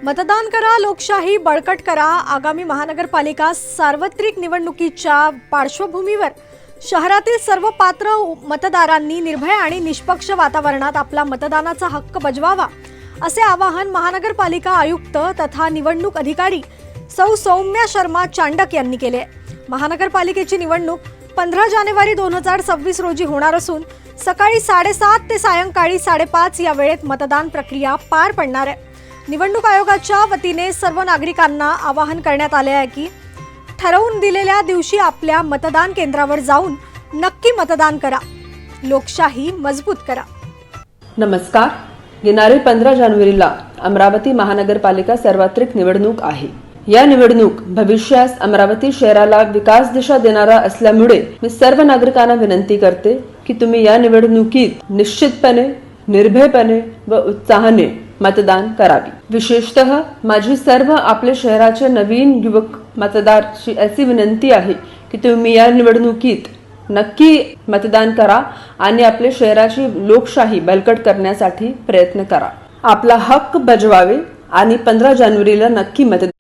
मतदान करा, लोकशाही बळकट करा. आगामी महानगरपालिका सार्वत्रिक निवडणुकीच्या पार्श्वभूमीवर शहरातील सर्व पात्र मतदारांनी निर्भय आणि निष्पक्ष वातावरणात आपला मतदानाचा हक्क बजवावा असे आवाहन महानगरपालिका आयुक्त तथा निवडणूक अधिकारी सौ सौम्या शर्मा चांडक यांनी केले. महानगरपालिकेची निवडणूक 15 जानेवारी 2026 रोजी होणार असून सकाळी 7:30 ते सायंकाळी 5:30 या वेळेत मतदान प्रक्रिया पार पडणार आहे. निवडणूक आयोगाच्या वतीने सर्व नागरिकांना आवाहन करण्यात आले आहे की ठरवून दिलेल्या दिवशी आपल्या मतदान केंद्रावर जाऊन नक्की मतदान करा, लोकशाही मजबूत करा. नमस्कार. येणारे 15 जानेवारीला अमरावती महानगरपालिका सार्वत्रिक निवडणूक आहे. या निवडणूक भविष्यास अमरावती शहराला विकास दिशा देणारा असल्यामुळे मी सर्व नागरिकांना विनंती करते की तुम्ही या निवडणुकीत निश्चितपणे, निर्भयपणे व उत्साहाने मतदान करावे. विशेषतः माझी सर्व आपल्या शहराचे नवीन युवक मतदाराची अशी विनंती आहे की तुम्ही या निवडणुकीत नक्की मतदान करा आणि आपल्या शहराची लोकशाही बळकट करण्यासाठी प्रयत्न करा. आपला हक्क बजवावे आणि 15 जानेवारीला नक्की मतदान